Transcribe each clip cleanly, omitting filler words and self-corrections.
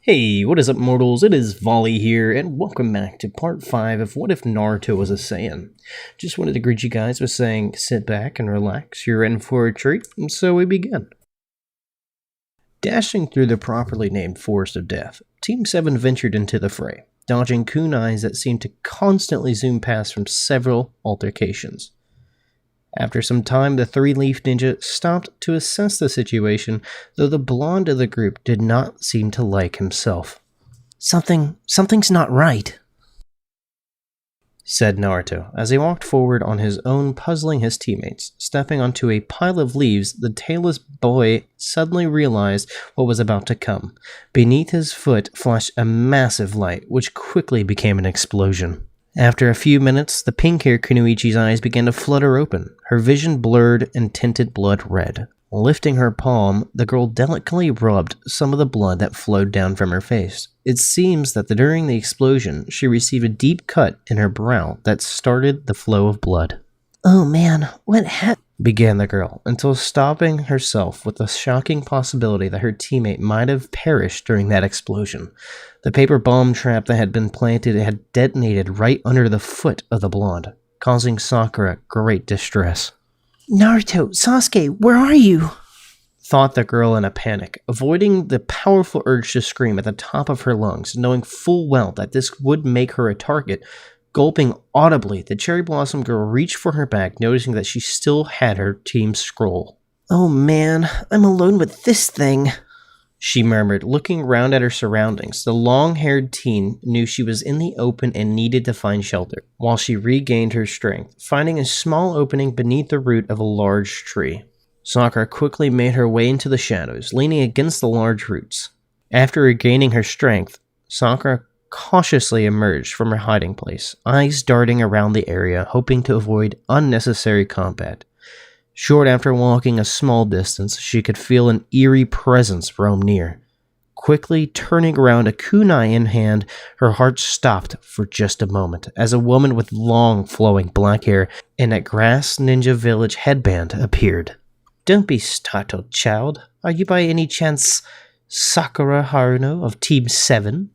Hey, what is up, mortals? It is Vali here, and welcome back to part 5 of What If Naruto Was a Saiyan. Just wanted to greet you guys with saying, sit back and relax, you're in for a treat, and so we begin. Dashing through the properly named Forest of Death, Team 7 ventured into the fray, dodging kunais that seemed to constantly zoom past from several altercations. After some time, the three-leaf ninja stopped to assess the situation, though the blonde of the group did not seem to like himself. Something's not right, said Naruto, as he walked forward on his own, puzzling his teammates. Stepping onto a pile of leaves, the tailless boy suddenly realized what was about to come. Beneath his foot flashed a massive light, which quickly became an explosion. After a few minutes, the pink-haired Kunoichi's eyes began to flutter open, her vision blurred and tinted blood red. Lifting her palm, the girl delicately rubbed some of the blood that flowed down from her face. It seems that during the explosion, she received a deep cut in her brow that started the flow of blood. "Oh man, what happened?" began the girl, until stopping herself with the shocking possibility that her teammate might have perished during that explosion. The paper bomb trap that had been planted had detonated right under the foot of the blonde, causing Sakura great distress. "Naruto, Sasuke, where are you?" thought the girl in a panic, avoiding the powerful urge to scream at the top of her lungs, knowing full well that this would make her a target. Gulping audibly, the cherry blossom girl reached for her bag, noticing that she still had her team's scroll. "Oh man, I'm alone with this thing," she murmured, looking around at her surroundings. The long-haired teen knew she was in the open and needed to find shelter, while she regained her strength, finding a small opening beneath the root of a large tree. Sakura quickly made her way into the shadows, leaning against the large roots. After regaining her strength, Sakura cautiously emerged from her hiding place, eyes darting around the area, hoping to avoid unnecessary combat. Short after walking a small distance, she could feel an eerie presence roam near. Quickly turning around, a kunai in hand, her heart stopped for just a moment, as a woman with long flowing black hair and a grass ninja village headband appeared. "Don't be startled, child. Are you by any chance Sakura Haruno of Team 7?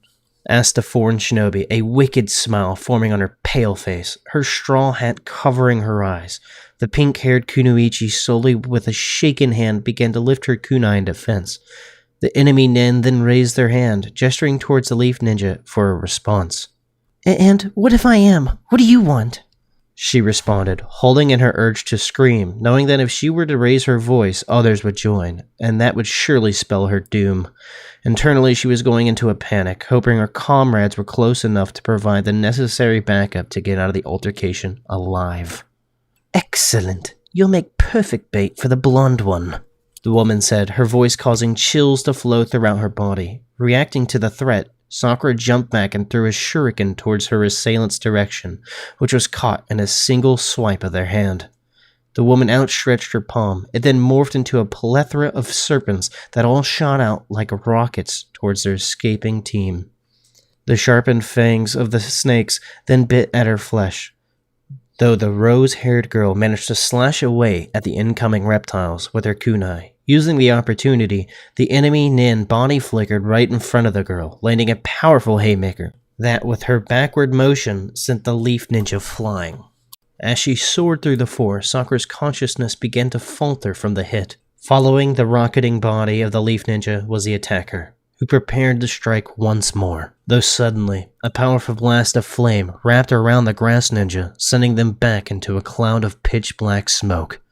asked the foreign shinobi, a wicked smile forming on her pale face, her straw hat covering her eyes. The pink-haired Kunoichi slowly, with a shaken hand, began to lift her kunai in defense. The enemy nin then raised their hand, gesturing towards the leaf ninja for a response. "And what if I am? What do you want?" she responded, holding in her urge to scream, knowing that if she were to raise her voice, others would join, and that would surely spell her doom. Internally, she was going into a panic, hoping her comrades were close enough to provide the necessary backup to get out of the altercation alive. "Excellent. You'll make perfect bait for the blonde one," the woman said, her voice causing chills to flow throughout her body. Reacting to the threat, Sakura jumped back and threw a shuriken towards her assailant's direction, which was caught in a single swipe of their hand. The woman outstretched her palm. It then morphed into a plethora of serpents that all shot out like rockets towards their escaping team. The sharpened fangs of the snakes then bit at her flesh, though the rose-haired girl managed to slash away at the incoming reptiles with her kunai. Using the opportunity, the enemy nin body flickered right in front of the girl, landing a powerful haymaker that, with her backward motion, sent the leaf ninja flying. As she soared through the forest, Sakura's consciousness began to falter from the hit. Following the rocketing body of the leaf ninja was the attacker, who prepared to strike once more. Though suddenly, a powerful blast of flame wrapped around the grass ninja, sending them back into a cloud of pitch-black smoke.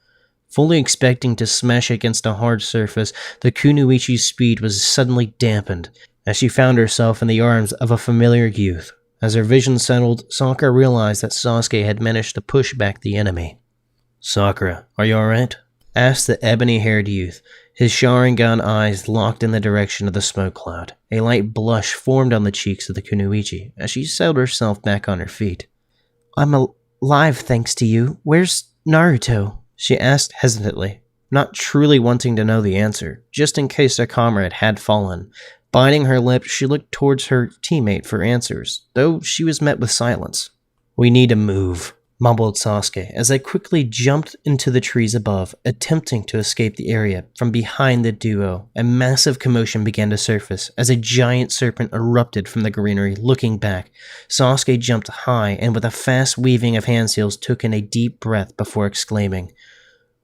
Fully expecting to smash against a hard surface, the Kunoichi's speed was suddenly dampened as she found herself in the arms of a familiar youth. As her vision settled, Sakura realized that Sasuke had managed to push back the enemy. "Sakura, are you alright?" asked the ebony-haired youth, his Sharingan eyes locked in the direction of the smoke cloud. A light blush formed on the cheeks of the Kunoichi as she settled herself back on her feet. "I'm alive thanks to you. Where's Naruto?" she asked hesitantly, not truly wanting to know the answer, just in case their comrade had fallen. Biting her lip, she looked towards her teammate for answers, though she was met with silence. "We need to move," mumbled Sasuke as they quickly jumped into the trees above, attempting to escape the area. From behind the duo, a massive commotion began to surface as a giant serpent erupted from the greenery. Looking back, Sasuke jumped high and with a fast weaving of hand seals took in a deep breath before exclaiming,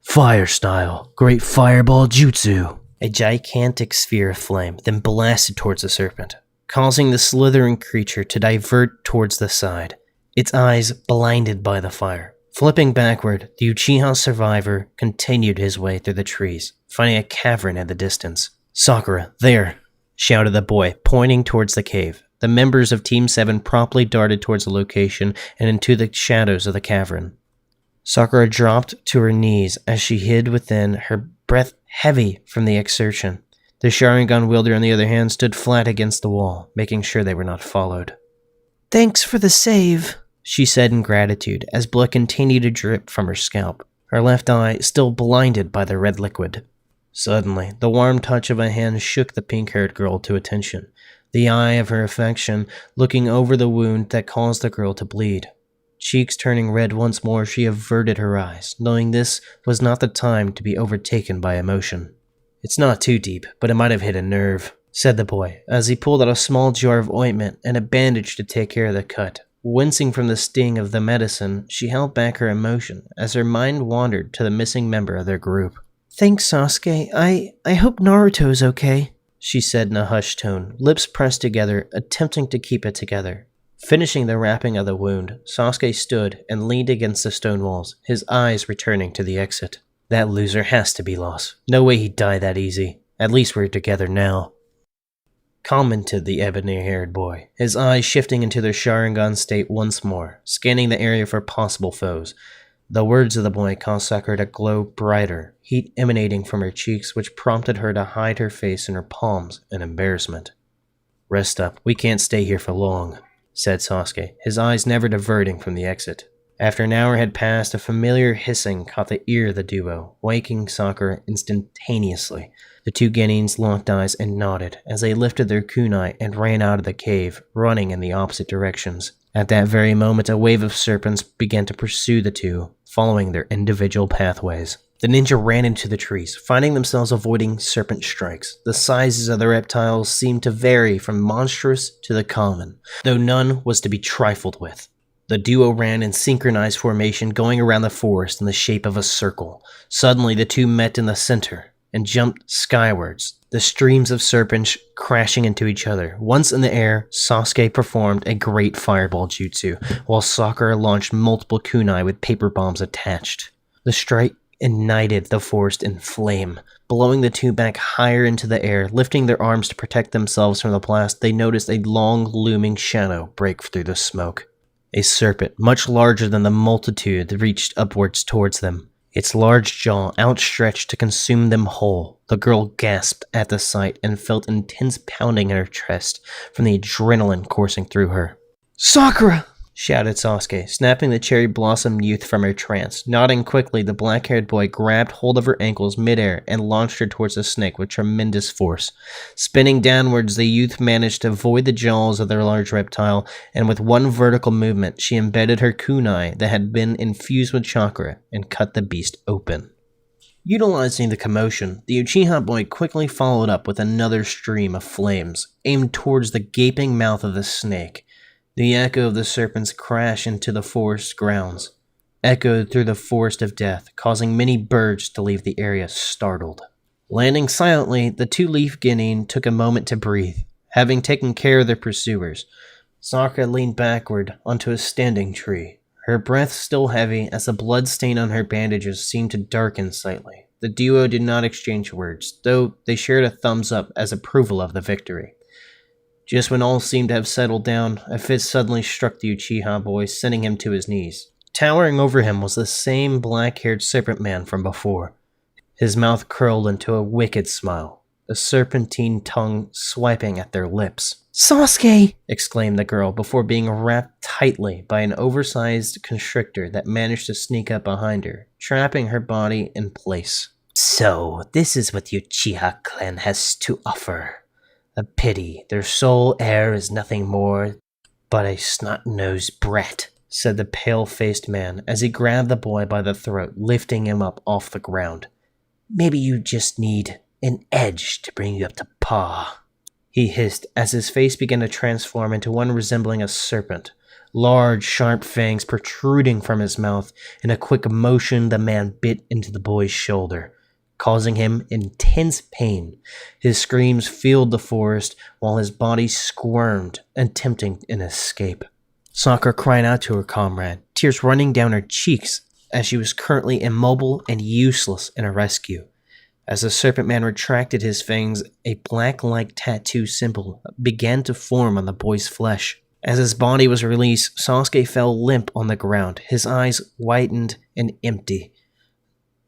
"Fire style, great fireball jutsu!" A gigantic sphere of flame then blasted towards the serpent, causing the slithering creature to divert towards the side, its eyes blinded by the fire. Flipping backward, the Uchiha survivor continued his way through the trees, finding a cavern in the distance. "Sakura, there!" shouted the boy, pointing towards the cave. The members of Team 7 promptly darted towards the location and into the shadows of the cavern. Sakura dropped to her knees as she hid within, her breath heavy from the exertion. The Sharingan wielder, on the other hand, stood flat against the wall, making sure they were not followed. "Thanks for the save," she said in gratitude as blood continued to drip from her scalp, her left eye still blinded by the red liquid. Suddenly, the warm touch of a hand shook the pink-haired girl to attention, the eye of her affection looking over the wound that caused the girl to bleed. Cheeks turning red once more, she averted her eyes, knowing this was not the time to be overtaken by emotion. "It's not too deep, but it might have hit a nerve," said the boy, as he pulled out a small jar of ointment and a bandage to take care of the cut. Wincing from the sting of the medicine, she held back her emotion as her mind wandered to the missing member of their group. "Thanks, Sasuke. I hope Naruto's okay," she said in a hushed tone, lips pressed together, attempting to keep it together. Finishing the wrapping of the wound, Sasuke stood and leaned against the stone walls, his eyes returning to the exit. "That loser has to be lost. No way he'd die that easy. At least we're together now," commented the ebony-haired boy, his eyes shifting into their Sharingan state once more, scanning the area for possible foes. The words of the boy caused Sakura to glow brighter, heat emanating from her cheeks, which prompted her to hide her face in her palms in embarrassment. "Rest up. We can't stay here for long," said Sasuke, his eyes never diverting from the exit. After an hour had passed, a familiar hissing caught the ear of the duo, waking Sakura instantaneously. The two Genins locked eyes and nodded as they lifted their kunai and ran out of the cave, running in the opposite directions. At that very moment, a wave of serpents began to pursue the two, following their individual pathways. The ninja ran into the trees, finding themselves avoiding serpent strikes. The sizes of the reptiles seemed to vary from monstrous to the common, though none was to be trifled with. The duo ran in synchronized formation, going around the forest in the shape of a circle. Suddenly, the two met in the center and jumped skywards, the streams of serpents crashing into each other. Once in the air, Sasuke performed a great fireball jutsu, while Sakura launched multiple kunai with paper bombs attached. The strike ignited the forest in flame, blowing the two back higher into the air. Lifting their arms to protect themselves from the blast, they noticed a long, looming shadow break through the smoke. A serpent, much larger than the multitude, reached upwards towards them, its large jaw outstretched to consume them whole. The girl gasped at the sight and felt intense pounding in her chest from the adrenaline coursing through her. "Sakura!" shouted Sasuke, snapping the cherry blossom youth from her trance. Nodding quickly, the black-haired boy grabbed hold of her ankles midair and launched her towards the snake with tremendous force. Spinning downwards, the youth managed to avoid the jaws of the large reptile, and with one vertical movement, she embedded her kunai that had been infused with chakra and cut the beast open. Utilizing the commotion, the Uchiha boy quickly followed up with another stream of flames, aimed towards the gaping mouth of the snake. The echo of the serpent's crash into the forest grounds echoed through the forest of death, causing many birds to leave the area startled. Landing silently, the two leaf Genin took a moment to breathe. Having taken care of their pursuers, Sakura leaned backward onto a standing tree, her breath still heavy as the blood stain on her bandages seemed to darken slightly. The duo did not exchange words, though they shared a thumbs up as approval of the victory. Just when all seemed to have settled down, a fit suddenly struck the Uchiha boy, sending him to his knees. Towering over him was the same black-haired serpent man from before, his mouth curled into a wicked smile, the serpentine tongue swiping at their lips. "Sasuke!" exclaimed the girl before being wrapped tightly by an oversized constrictor that managed to sneak up behind her, trapping her body in place. "So, this is what the Uchiha clan has to offer. A pity their sole heir is nothing more but a snot-nosed brat," said the pale-faced man as he grabbed the boy by the throat, lifting him up off the ground. Maybe you just need an edge to bring you up to par, he hissed as his face began to transform into one resembling a serpent. Large, sharp fangs protruding from his mouth. In a quick motion, the man bit into the boy's shoulder, causing him intense pain. His screams filled the forest while his body squirmed, attempting an escape. Sakura cried out to her comrade, tears running down her cheeks as she was currently immobile and useless in a rescue. As the serpent man retracted his fangs, a black-like tattoo symbol began to form on the boy's flesh. As his body was released, Sasuke fell limp on the ground, his eyes whitened and empty.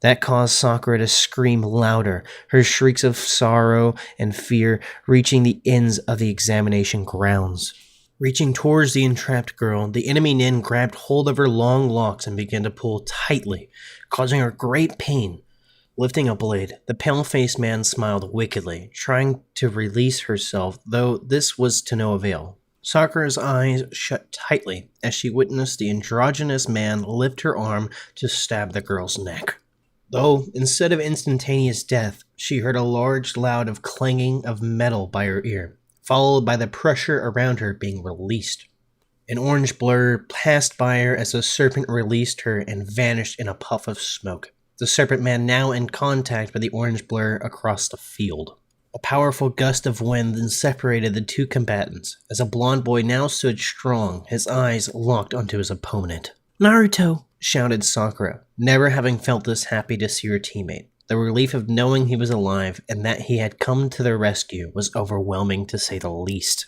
That caused Sakura to scream louder, her shrieks of sorrow and fear reaching the ends of the examination grounds. Reaching towards the entrapped girl, the enemy nin grabbed hold of her long locks and began to pull tightly, causing her great pain. Lifting a blade, the pale-faced man smiled wickedly, trying to release herself, though this was to no avail. Sakura's eyes shut tightly as she witnessed the androgynous man lift her arm to stab the girl's neck. Though, instead of instantaneous death, she heard a large loud of clanging of metal by her ear, followed by the pressure around her being released. An orange blur passed by her as the serpent released her and vanished in a puff of smoke. The serpent man now in contact with the orange blur across the field. A powerful gust of wind then separated the two combatants, as a blond boy now stood strong, his eyes locked onto his opponent. Naruto, shouted Sakura, never having felt this happy to see her teammate. The relief of knowing he was alive and that he had come to their rescue was overwhelming to say the least.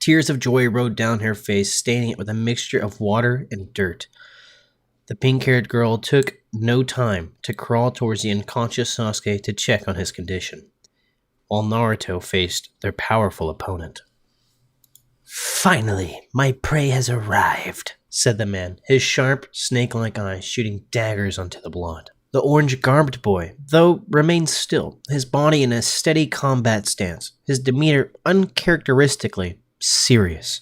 Tears of joy rolled down her face, staining it with a mixture of water and dirt. The pink-haired girl took no time to crawl towards the unconscious Sasuke to check on his condition, while Naruto faced their powerful opponent. Finally, my prey has arrived, said the man, his sharp, snake-like eyes shooting daggers onto the blonde. The orange-garbed boy, though, remained still, his body in a steady combat stance, his demeanor uncharacteristically serious,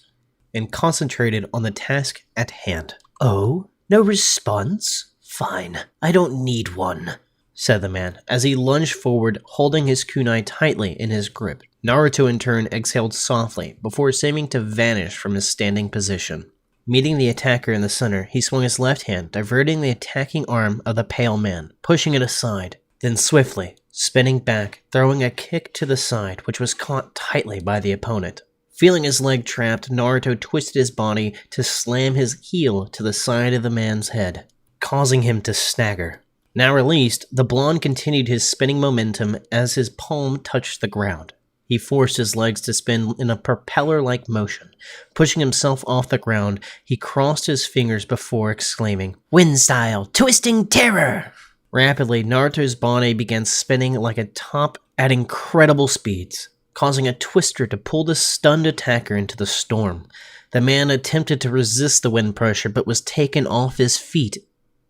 and concentrated on the task at hand. Oh? No response? Fine, I don't need one, said the man, as he lunged forward, holding his kunai tightly in his grip. Naruto in turn exhaled softly, before seeming to vanish from his standing position. Meeting the attacker in the center, he swung his left hand, diverting the attacking arm of the pale man, pushing it aside, then swiftly, spinning back, throwing a kick to the side, which was caught tightly by the opponent. Feeling his leg trapped, Naruto twisted his body to slam his heel to the side of the man's head, causing him to stagger. Now released, the blonde continued his spinning momentum as his palm touched the ground. He forced his legs to spin in a propeller-like motion. Pushing himself off the ground, he crossed his fingers before exclaiming, "Wind style, twisting terror!" Rapidly, Naruto's body began spinning like a top at incredible speeds, causing a twister to pull the stunned attacker into the storm. The man attempted to resist the wind pressure, but was taken off his feet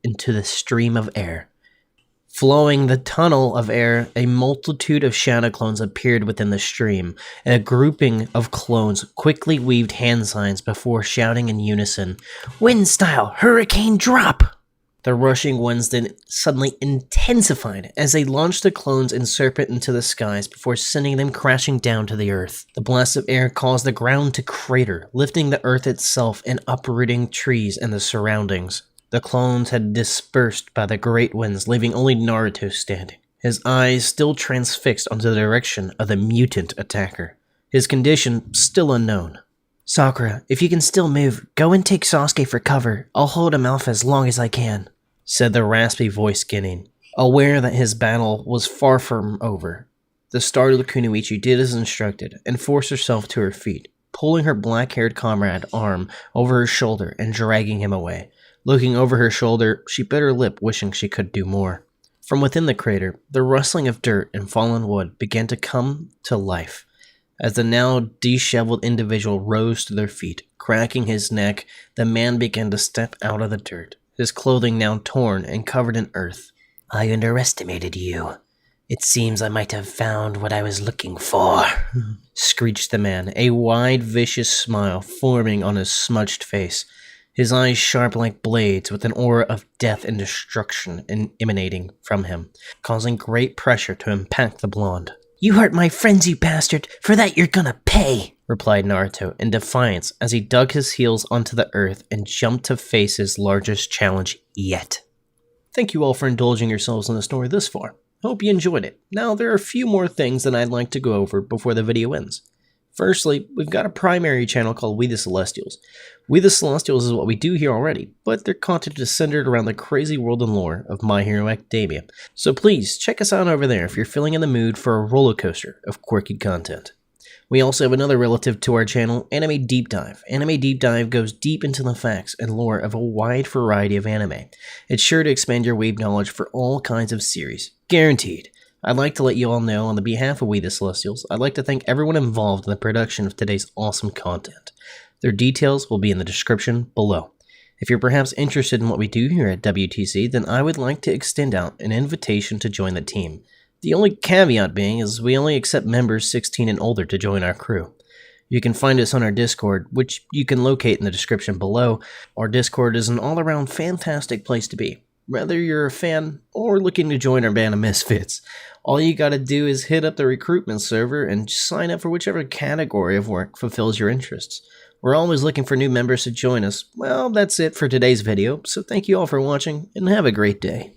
into the stream of air. Flowing the tunnel of air, a multitude of shadow clones appeared within the stream. A grouping of clones quickly weaved hand signs before shouting in unison, "Wind style, hurricane drop!" The rushing ones then suddenly intensified as they launched the clones and serpent into the skies before sending them crashing down to the earth. The blast of air caused the ground to crater, lifting the earth itself and uprooting trees and the surroundings. The clones had dispersed by the great winds, leaving only Naruto standing, his eyes still transfixed onto the direction of the mutant attacker, his condition still unknown. "Sakura, if you can still move, go and take Sasuke for cover. I'll hold him off as long as I can," said the raspy voice Genin, aware that his battle was far from over. The startled Kunoichi did as instructed and forced herself to her feet, pulling her black-haired comrade arm over her shoulder and dragging him away. Looking over her shoulder, she bit her lip, wishing she could do more. From within the crater, the rustling of dirt and fallen wood began to come to life. As the now disheveled individual rose to their feet, cracking his neck, the man began to step out of the dirt, his clothing now torn and covered in earth. "I underestimated you. It seems I might have found what I was looking for," screeched the man, a wide, vicious smile forming on his smudged face. his eyes sharp like blades with an aura of death and destruction emanating from him, causing great pressure to impact the blonde. "You hurt my friends, you bastard! For that you're gonna pay!" replied Naruto in defiance as he dug his heels onto the earth and jumped to face his largest challenge yet. Thank you all for indulging yourselves in the story this far. Hope you enjoyed it. Now there are a few more things that I'd like to go over before the video ends. Firstly, we've got a primary channel called We the Celestials. We the Celestials is what we do here already, but their content is centered around the crazy world and lore of My Hero Academia. So please check us out over there if you're feeling in the mood for a roller coaster of quirky content. We also have another relative to our channel, Anime Deep Dive. Anime Deep Dive goes deep into the facts and lore of a wide variety of anime. It's sure to expand your weeb knowledge for all kinds of series. Guaranteed. I'd like to let you all know on the behalf of We the Celestials, I'd like to thank everyone involved in the production of today's awesome content. Their details will be in the description below. If you're perhaps interested in what we do here at WTC, then I would like to extend out an invitation to join the team. The only caveat being is we only accept members 16 and older to join our crew. You can find us on our Discord, which you can locate in the description below. Our Discord is an all-around fantastic place to be. Whether you're a fan or looking to join our band of misfits, all you gotta do is hit up the recruitment server and sign up for whichever category of work fulfills your interests. We're always looking for new members to join us. Well, that's it for today's video, so thank you all for watching and have a great day.